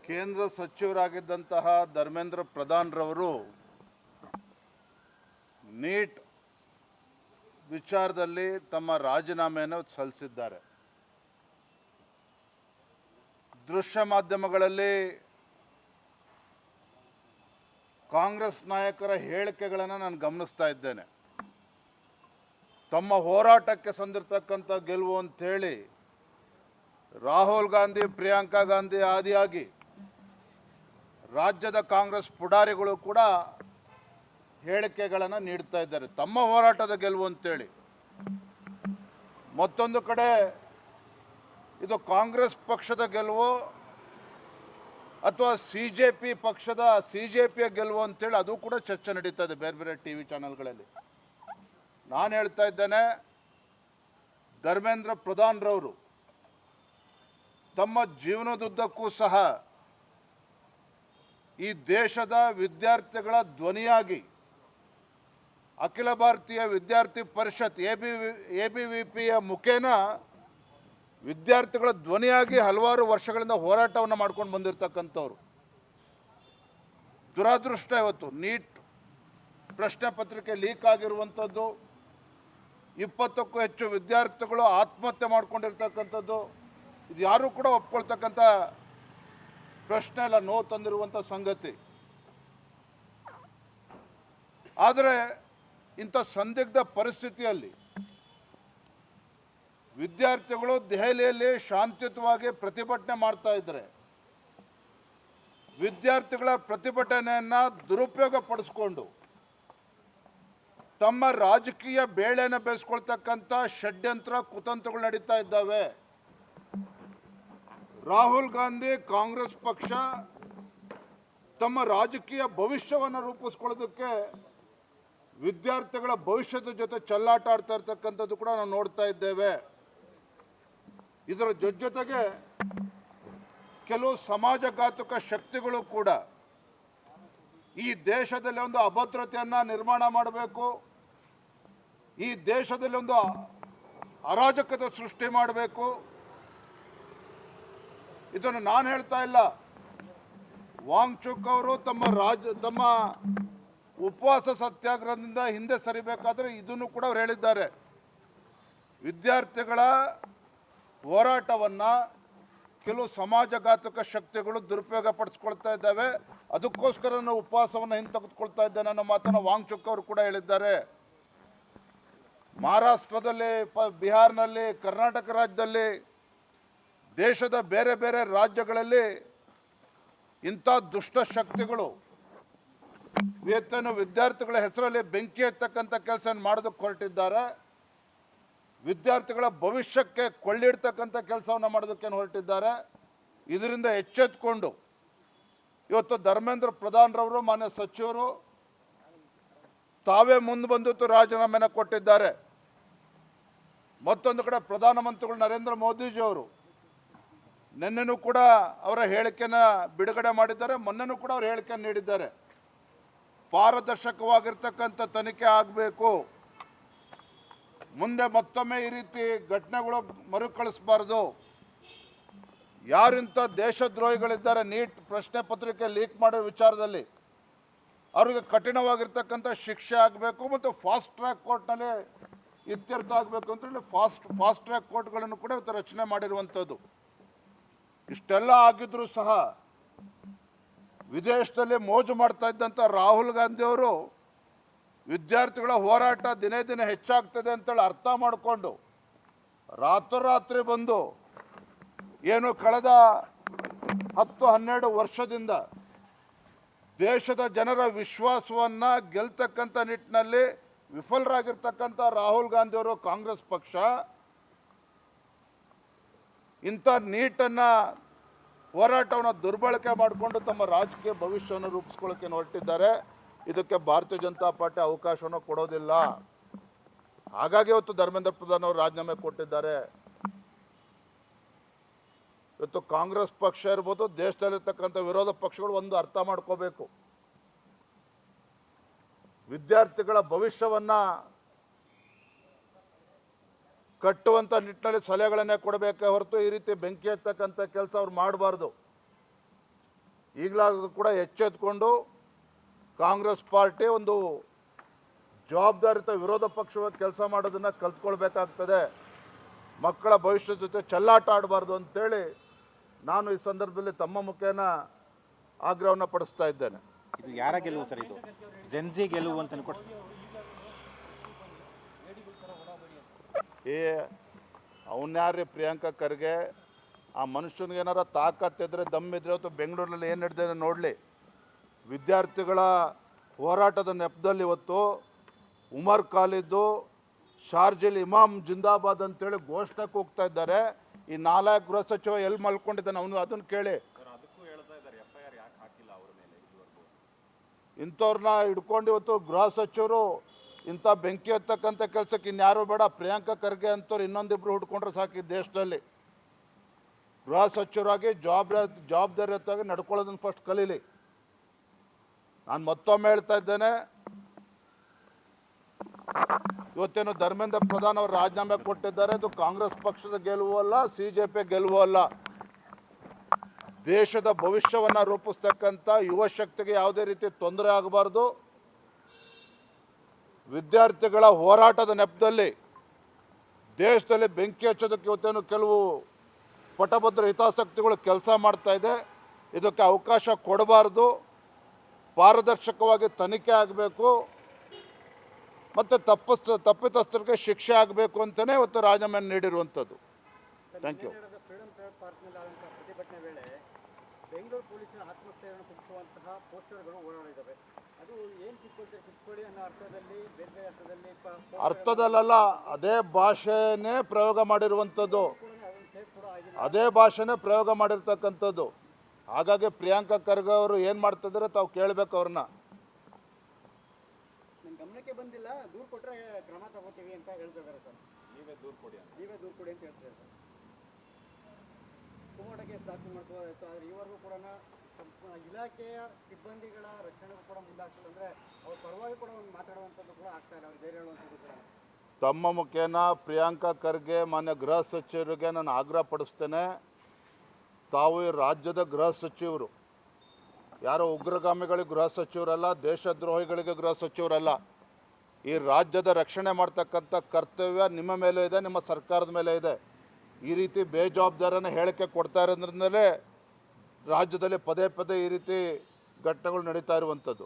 ಕೇಂದ್ರ ಸಚಿವರಾಗಿದ್ದಂತಹ ಧರ್ಮೇಂದ್ರ ಪ್ರಧಾನ್ ರವರು ನೀಟ್ ವಿಚಾರದಲ್ಲಿ ತಮ್ಮ ರಾಜೀನಾಮೆಯನ್ನು ಸಲ್ಲಿಸಿದ್ದಾರೆ. ದೃಶ್ಯ ಮಾಧ್ಯಮಗಳಲ್ಲಿ ಕಾಂಗ್ರೆಸ್ ನಾಯಕರ ಹೇಳಿಕೆಗಳನ್ನು ನಾನು ಗಮನಿಸ್ತಾ ಇದ್ದೇನೆ. ತಮ್ಮ ಹೋರಾಟಕ್ಕೆ ಸಂದಿರ್ತಕ್ಕಂಥ ಗೆಲುವು ಅಂತೇಳಿ ರಾಹುಲ್ ಗಾಂಧಿ, ಪ್ರಿಯಾಂಕಾ ಗಾಂಧಿ ಆದಿಯಾಗಿ ರಾಜ್ಯದ ಕಾಂಗ್ರೆಸ್ ಪುಡಾರಿಗಳು ಕೂಡ ಹೇಳಿಕೆಗಳನ್ನು ನೀಡ್ತಾ ಇದ್ದಾರೆ, ತಮ್ಮ ಹೋರಾಟದ ಗೆಲುವು ಅಂತೇಳಿ. ಮತ್ತೊಂದು ಕಡೆ ಇದು ಕಾಂಗ್ರೆಸ್ ಪಕ್ಷದ ಗೆಲುವು ಅಥವಾ ಸಿಜೆಪಿಯ ಗೆಲುವು ಅಂತೇಳಿ ಅದು ಕೂಡ ಚರ್ಚೆ ನಡೀತಾ ಇದೆ ಬೇರೆ ಬೇರೆ ಟಿವಿ ಚಾನೆಲ್ಗಳಲ್ಲಿ. ನಾನು ಹೇಳ್ತಾ ಇದ್ದೇನೆ, ಧರ್ಮೇಂದ್ರ ಪ್ರಧಾನ್ ರವರು ತಮ್ಮ ಜೀವನದುದ್ದಕ್ಕೂ ಸಹ ಈ ದೇಶದ ವಿದ್ಯಾರ್ಥಿಗಳ ಧ್ವನಿಯಾಗಿ ಅಖಿಲ ಭಾರತೀಯ ವಿದ್ಯಾರ್ಥಿ ಪರಿಷತ್ ABVPಯ ಮುಖೇನ ವಿದ್ಯಾರ್ಥಿಗಳ ಧ್ವನಿಯಾಗಿ ಹಲವಾರು ವರ್ಷಗಳಿಂದ ಹೋರಾಟವನ್ನು ಮಾಡ್ಕೊಂಡು ಬಂದಿರತಕ್ಕಂಥವ್ರು. ದುರಾದೃಷ್ಟ ಇವತ್ತು ನೀಟ್ ಪ್ರಶ್ನೆ ಪತ್ರಿಕೆ ಲೀಕ್ ಆಗಿರುವಂಥದ್ದು, 20ಕ್ಕೂ ಹೆಚ್ಚು ವಿದ್ಯಾರ್ಥಿಗಳು ಆತ್ಮಹತ್ಯೆ ಮಾಡ್ಕೊಂಡಿರ್ತಕ್ಕಂಥದ್ದು, ಇದು ಯಾರೂ ಕೂಡ ಒಪ್ಕೊಳ್ತಕ್ಕಂಥ ಪ್ರಶ್ನೆ ಎಲ್ಲ, ನೋವು ತಂದಿರುವಂಥ ಸಂಗತಿ. ಆದರೆ ಇಂಥ ಸಂದಿಗ್ಧ ಪರಿಸ್ಥಿತಿಯಲ್ಲಿ ವಿದ್ಯಾರ್ಥಿಗಳು ದೆಹಲಿಯಲ್ಲಿ ಶಾಂತಿಯುತವಾಗಿ ಪ್ರತಿಭಟನೆ ಮಾಡ್ತಾ ಇದ್ದಾರೆ. ವಿದ್ಯಾರ್ಥಿಗಳ ಪ್ರತಿಭಟನೆಯನ್ನು ದುರುಪಯೋಗ ಪಡಿಸ್ಕೊಂಡು ತಮ್ಮ ರಾಜಕೀಯ ಬೇಳೆಯನ್ನು ಬೇಯಿಸ್ಕೊಳ್ತಕ್ಕಂಥ ಷಡ್ಯಂತ್ರ ಕುತಂತ್ರಗಳು ನಡೀತಾ ಇದ್ದಾವೆ. ರಾಹುಲ್ ಗಾಂಧಿ, ಕಾಂಗ್ರೆಸ್ ಪಕ್ಷ ತಮ್ಮ ರಾಜಕೀಯ ಭವಿಷ್ಯವನ್ನು ರೂಪಿಸ್ಕೊಳ್ಳೋದಕ್ಕೆ ವಿದ್ಯಾರ್ಥಿಗಳ ಭವಿಷ್ಯದ ಜೊತೆ ಚೆಲ್ಲಾಟ ಆಡ್ತಾ ಇರ್ತಕ್ಕಂಥದ್ದು ಕೂಡ ನಾವು ನೋಡ್ತಾ ಇದ್ದೇವೆ. ಇದರ ಜೊತೆಗೆ ಕೆಲವು ಸಮಾಜಘಾತುಕ ಶಕ್ತಿಗಳು ಕೂಡ ಈ ದೇಶದಲ್ಲಿ ಒಂದು ಅಭದ್ರತೆಯನ್ನು ನಿರ್ಮಾಣ ಮಾಡಬೇಕು, ಈ ದೇಶದಲ್ಲಿ ಒಂದು ಅರಾಜಕತೆ ಸೃಷ್ಟಿ ಮಾಡಬೇಕು. ಇದನ್ನು ನಾನು ಹೇಳ್ತಾ ಇಲ್ಲ, ವಾಂಗ್ಚುಕ್ ಅವರು ತಮ್ಮ ಉಪವಾಸ ಸತ್ಯಾಗ್ರಹದಿಂದ ಹಿಂದೆ ಸರಿಬೇಕಾದ್ರೆ ಇದನ್ನು ಕೂಡ ಅವ್ರು ಹೇಳಿದ್ದಾರೆ. ವಿದ್ಯಾರ್ಥಿಗಳ ಹೋರಾಟವನ್ನು ಕೆಲವು ಸಮಾಜಘಾತಕ ಶಕ್ತಿಗಳು ದುರುಪಯೋಗ ಪಡಿಸ್ಕೊಳ್ತಾ ಇದ್ದಾವೆ, ಅದಕ್ಕೋಸ್ಕರ ನಾವು ಉಪವಾಸವನ್ನು ಹಿಂತೆಗೆದುಕೊಳ್ತಾ ಇದ್ದೇನೆ ಅನ್ನೋ ಮಾತನ್ನು ವಾಂಗ್ಚುಕ್ ಅವರು ಕೂಡ ಹೇಳಿದ್ದಾರೆ. ಮಹಾರಾಷ್ಟ್ರದಲ್ಲಿ, ಬಿಹಾರ್ನಲ್ಲಿ, ಕರ್ನಾಟಕ ರಾಜ್ಯದಲ್ಲಿ, ದೇಶದ ಬೇರೆ ಬೇರೆ ರಾಜ್ಯಗಳಲ್ಲಿ ಇಂಥ ದುಷ್ಟ ಶಕ್ತಿಗಳು ಇವತ್ತೇನು ವಿದ್ಯಾರ್ಥಿಗಳ ಹೆಸರಲ್ಲಿ ಬೆಂಕಿ ಎತ್ತಕ್ಕಂಥ ಕೆಲಸ ಮಾಡೋದಕ್ಕೆ ಹೊರಟಿದ್ದಾರೆ. ವಿದ್ಯಾರ್ಥಿಗಳ ಭವಿಷ್ಯಕ್ಕೆ ಕೊಳ್ಳಿಡ್ತಕ್ಕಂಥ ಕೆಲಸವನ್ನು ಮಾಡೋದಕ್ಕೆ ಹೊರಟಿದ್ದಾರೆ. ಇದರಿಂದ ಎಚ್ಚೆತ್ತುಕೊಂಡು ಇವತ್ತು ಧರ್ಮೇಂದ್ರ ಪ್ರಧಾನ್ ರವರು, ಮಾನ್ಯ ಸಚಿವರು ತಾವೇ ಮುಂದೆ ಬಂದು ರಾಜೀನಾಮೆಯನ್ನು ಕೊಟ್ಟಿದ್ದಾರೆ. ಮತ್ತೊಂದು ಕಡೆ ಪ್ರಧಾನಮಂತ್ರಿಗಳು ನರೇಂದ್ರ ಮೋದಿಜಿಯವರು ನಿನ್ನೆನೂ ಕೂಡ ಅವರ ಹೇಳಿಕೆಯನ್ನು ಬಿಡುಗಡೆ ಮಾಡಿದ್ದಾರೆ, ಮೊನ್ನೆನೂ ಕೂಡ ಅವರು ಹೇಳಿಕೆಯನ್ನು ನೀಡಿದ್ದಾರೆ. ಪಾರದರ್ಶಕವಾಗಿರ್ತಕ್ಕಂಥ ತನಿಖೆ ಆಗಬೇಕು, ಮುಂದೆ ಮತ್ತೊಮ್ಮೆ ಈ ರೀತಿ ಘಟನೆಗಳು ಮರುಕಳಿಸಬಾರ್ದು. ಯಾರಿಂಥ ದೇಶದ್ರೋಹಿಗಳಿದ್ದಾರೆ ನೀಟ್ ಪ್ರಶ್ನೆ ಪತ್ರಿಕೆ ಲೀಕ್ ಮಾಡೋ ವಿಚಾರದಲ್ಲಿ ಅವರಿಗೆ ಕಠಿಣವಾಗಿರ್ತಕ್ಕಂಥ ಶಿಕ್ಷೆ ಆಗಬೇಕು ಮತ್ತು ಫಾಸ್ಟ್ ಟ್ರ್ಯಾಕ್ ಕೋರ್ಟ್ನಲ್ಲಿ ಇತ್ಯರ್ಥ ಆಗಬೇಕು ಅಂತೇಳಿ ಫಾಸ್ಟ್ ಟ್ರ್ಯಾಕ್ ಕೋರ್ಟ್ಗಳನ್ನು ಕೂಡ ಇವತ್ತು ರಚನೆ ಮಾಡಿರುವಂಥದ್ದು. ಇಷ್ಟೆಲ್ಲ ಆಗಿದ್ರೂ ಸಹ ವಿದೇಶದಲ್ಲಿ ಮೋಜು ಮಾಡ್ತಾ ಇದ್ದಂಥ ರಾಹುಲ್ ಗಾಂಧಿ ಅವರು ವಿದ್ಯಾರ್ಥಿಗಳ ಹೋರಾಟ ದಿನೇ ದಿನೇ ಹೆಚ್ಚಾಗ್ತದೆ ಅಂತೇಳಿ ಅರ್ಥ ಮಾಡಿಕೊಂಡು ರಾತ್ರೋರಾತ್ರಿ ಬಂದು ಏನು ಕಳೆದ 10-12 ವರ್ಷದಿಂದ ದೇಶದ ಜನರ ವಿಶ್ವಾಸವನ್ನು ಗೆಲ್ತಕ್ಕಂಥ ನಿಟ್ಟಿನಲ್ಲಿ ವಿಫಲರಾಗಿರ್ತಕ್ಕಂಥ ರಾಹುಲ್ ಗಾಂಧಿ ಅವರು, ಕಾಂಗ್ರೆಸ್ ಪಕ್ಷ ಇಂಥ ನೀಟನ್ನು ಹೋರಾಟವನ್ನು ದುರ್ಬಳಕೆ ಮಾಡಿಕೊಂಡು ತಮ್ಮ ರಾಜಕೀಯ ಭವಿಷ್ಯವನ್ನು ರೂಪಿಸ್ಕೊಳ್ಳೋಕೆ ಹೊರಟಿದ್ದಾರೆ. ಇದಕ್ಕೆ ಭಾರತೀಯ ಜನತಾ ಪಾರ್ಟಿ ಅವಕಾಶವನ್ನು ಕೊಡೋದಿಲ್ಲ. ಹಾಗಾಗಿ ಇವತ್ತು ಧರ್ಮೇಂದ್ರ ಪ್ರಧಾನ್ ಅವರು ರಾಜೀನಾಮೆ ಕೊಟ್ಟಿದ್ದಾರೆ. ಇವತ್ತು ಕಾಂಗ್ರೆಸ್ ಪಕ್ಷ ಇರ್ಬೋದು, ದೇಶದಲ್ಲಿರ್ತಕ್ಕಂಥ ವಿರೋಧ ಪಕ್ಷಗಳು ಒಂದು ಅರ್ಥ ಮಾಡ್ಕೋಬೇಕು, ವಿದ್ಯಾರ್ಥಿಗಳ ಭವಿಷ್ಯವನ್ನು ಕಟ್ಟುವಂಥ ನಿಟ್ಟಿನಲ್ಲಿ ಸಲಹೆಗಳನ್ನೇ ಕೊಡಬೇಕೇ ಹೊರತು ಈ ರೀತಿ ಬೆಂಕಿ ಹಚ್ಚತಕ್ಕಂಥ ಕೆಲಸ ಅವ್ರು ಮಾಡಬಾರ್ದು. ಈಗಲಾದರೂ ಕೂಡ ಎಚ್ಚೆತ್ಕೊಂಡು ಕಾಂಗ್ರೆಸ್ ಪಾರ್ಟಿ ಒಂದು ಜವಾಬ್ದಾರಿತ ವಿರೋಧ ಪಕ್ಷವಾಗಿ ಕೆಲಸ ಮಾಡೋದನ್ನು ಕಲ್ತ್ಕೊಳ್ಬೇಕಾಗ್ತದೆ. ಮಕ್ಕಳ ಭವಿಷ್ಯದ ಜೊತೆ ಚೆಲ್ಲಾಟ ಆಡಬಾರ್ದು ಅಂತೇಳಿ ನಾನು ಈ ಸಂದರ್ಭದಲ್ಲಿ ತಮ್ಮ ಮುಖೇನ ಆಗ್ರಹವನ್ನು ಪಡಿಸ್ತಾ ಇದ್ದೇನೆ. ಇದು ಯಾರ ಗೆಲುವು ಸರ್? ಇದು ಜೆನ್ಜಿ ಗೆಲುವು ಅಂತ ಅನ್ಕೊಟ್ಟು ಅವನ್ಯಾರೇ ಪ್ರಿಯಾಂಕಾ ಖರ್ಗೆ? ಆ ಮನುಷ್ಯನಿಗೆ ಏನಾರ ತಾಕತ್ತಿದ್ರೆ ದಮ್ಮಿದ್ರೆ ಅಥವಾ ಬೆಂಗಳೂರಲ್ಲಿ ಏನು ನಡೆದಿದೆ ನೋಡಲಿ. ವಿದ್ಯಾರ್ಥಿಗಳ ಹೋರಾಟದ ನೆಪದಲ್ಲಿ ಇವತ್ತು ಉಮರ್ ಖಾಲಿದ್ದು ಶಾರ್ಜಿಲ್ ಇಮಾಮ್ ಜಿಂದಾಬಾದ್ ಅಂತೇಳಿ ಘೋಷಣೆ ಕೂಗ್ತಾ ಇದ್ದಾರೆ. ಈ 4 ಗೃಹ ಸಚಿವ ಎಲ್ಲಿ ಮಲ್ಕೊಂಡಿದ್ದಾನೆ ಅವನು, ಅದನ್ನು ಕೇಳಿ. ಇಂಥವ್ರನ್ನ ಹಿಡ್ಕೊಂಡು ಇವತ್ತು ಗೃಹ ಸಚಿವರು ಇಂಥ ಬೆಂಕಿ ಹತ್ತಕ್ಕಂಥ ಕೆಲಸಕ್ಕೆ ಇನ್ಯಾರು ಬೇಡ, ಪ್ರಿಯಾಂಕಾ ಖರ್ಗೆ ಅಂತವ್ರು ಇನ್ನೊಂದಿಬ್ರು ಹುಡ್ಕೊಂಡ್ರೆ ಸಾಕು. ಈ ದೇಶದಲ್ಲಿ ಗೃಹ ಸಚಿವರಾಗಿ ಜವಾಬ್ದಾರಿಯುತವಾಗಿ ನಡ್ಕೊಳ್ಳೋದನ್ನು ಫಸ್ಟ್ ಕಲೀಲಿ. ನಾನು ಮತ್ತೊಮ್ಮೆ ಹೇಳ್ತಾ ಇದ್ದೇನೆ, ಇವತ್ತೇನು ಧರ್ಮೇಂದ್ರ ಪ್ರಧಾನ್ ಅವರು ರಾಜೀನಾಮೆ ಕೊಟ್ಟಿದ್ದಾರೆ. ಅದು ಕಾಂಗ್ರೆಸ್ ಪಕ್ಷದ ಗೆಲುವು ಅಲ್ಲ, CJP ಗೆಲುವು ಅಲ್ಲ. ದೇಶದ ಭವಿಷ್ಯವನ್ನು ರೂಪಿಸ್ತಕ್ಕಂಥ ಯುವ ಶಕ್ತಿಗೆ ಯಾವುದೇ ರೀತಿ ತೊಂದರೆ ಆಗಬಾರ್ದು. ವಿದ್ಯಾರ್ಥಿಗಳ ಹೋರಾಟದ ನೆಪದಲ್ಲಿ ದೇಶದಲ್ಲಿ ಬೆಂಕಿ ಹಚ್ಚೋದಕ್ಕೆ ಇವತ್ತೇನು ಕೆಲವು ಪಟಭದ್ರ ಹಿತಾಸಕ್ತಿಗಳು ಕೆಲಸ ಮಾಡ್ತಾ ಇದೆ. ಇದಕ್ಕೆ ಅವಕಾಶ ಕೊಡಬಾರ್ದು. ಪಾರದರ್ಶಕವಾಗಿ ತನಿಖೆ ಆಗಬೇಕು ಮತ್ತು ತಪ್ಪಿತಸ್ಥರಿಗೆ ಶಿಕ್ಷೆ ಆಗಬೇಕು ಅಂತಲೇ ಇವತ್ತು ರಾಜೀನಾಮೆ ನೀಡಿರುವಂಥದ್ದು. Thank you. ಫ್ರೀಡಂ ಪಾರ್ಕ್ನಲ್ಲಿ ಆದಂಥ ಪ್ರತಿಭಟನೆ ವೇಳೆ ಬೆಂಗಳೂರು ಪೊಲೀಸರ ಆತ್ಮಸ್ಥೈರ್ಯವನ್ನು ತುಂಬುವಂತಹ ಪೋಸ್ಟರ್ಗಳು ಓಡಾಡಿದ್ದಾವೆ. ಅದು ಏನು ಕಿತ್ಕೊಳ್ಳಿ ಅನ್ನೋ ಅರ್ಥದಲ್ಲಿ, ಬೇರೆ ಬೇರೆ ಅರ್ಥದಲ್ಲ, ಅದೇ ಭಾಷೆನೇ ಪ್ರಯೋಗ ಮಾಡಿರುವಂಥದ್ದು, ಅದೇ ಭಾಷೆನೇ ಪ್ರಯೋಗ ಮಾಡಿರ್ತಕ್ಕಂಥದ್ದು. ಹಾಗಾಗಿ ಪ್ರಿಯಾಂಕಾ ಖರ್ಗೆ ಅವರು ಏನು ಮಾಡ್ತಿದ್ದಾರೆ ತಾವು ಕೇಳಬೇಕು ಅವ್ರನ್ನ. ನನ್ನ ಗಮನಕ್ಕೆ ಬಂದಿಲ್ಲ, ದೂರು ಕೊಟ್ಟರೆ ಕ್ರಮ ತಗೋತೀವಿ ಅಂತ ಹೇಳ್ತಿದ್ದಾರೆ ಸರ್. ನೀವೇ ದೂರು ಕೊಡಿ ಅಂತ ಹೇಳ್ತಿದ್ದಾರೆ ಸರ್. ಸುಮೋಟ ಕೇಸ್ ದಾಖಲು ಮಾಡ್ಕೋಬೇಕು. ಆದರೆ ಇವರೆಗೂ ಕೂಡ ಇಲಾಖೆಯ ಸಿಬ್ಬಂದಿಗಳ ರಕ್ಷಣೆಗೂ ಕೂಡ ಮುಂದಾಗ್ತದೆ. ಅಂದರೆ ಅವ್ರ ಪರವಾಗಿ ಕೂಡ ಒಂದು ಮಾತಾಡುವಂಥದ್ದು ಕೂಡ ಆಗ್ತಾ ಇಲ್ಲ, ಅವ್ರು ಬೇರೆ ಹೇಳುವಂಥದ್ದು ಕೂಡ. ತಮ್ಮ ಮುಖೇನ ಪ್ರಿಯಾಂಕಾ ಖರ್ಗೆ ಮಾನ್ಯ ಗೃಹ ಸಚಿವರಿಗೆ ನಾನು ಆಗ್ರಹ ಪಡಿಸ್ತೇನೆ. ತಾವು ಈ ರಾಜ್ಯದ ಗೃಹ ಸಚಿವರು, ಯಾರೋ ಉಗ್ರಗಾಮಿಗಳಿಗೆ ಗೃಹ ಸಚಿವರಲ್ಲ, ದೇಶದ್ರೋಹಿಗಳಿಗೆ ಗೃಹ ಸಚಿವರಲ್ಲ. ಈ ರಾಜ್ಯದ ರಕ್ಷಣೆ ಮಾಡ್ತಕ್ಕಂಥ ಕರ್ತವ್ಯ ನಿಮ್ಮ ಮೇಲೆ ಇದೆ, ನಿಮ್ಮ ಸರ್ಕಾರದ ಮೇಲೆ ಇದೆ. ಈ ರೀತಿ ಬೇಜವಾಬ್ದಾರನ ಹೇಳಿಕೆ ಕೊಡ್ತಾ ಇರೋದ್ರಿಂದಲೇ ರಾಜ್ಯದಲ್ಲಿ ಪದೇ ಪದೇ ಈ ರೀತಿ ಘಟನೆಗಳು ನಡೀತಾ ಇರುವಂಥದ್ದು.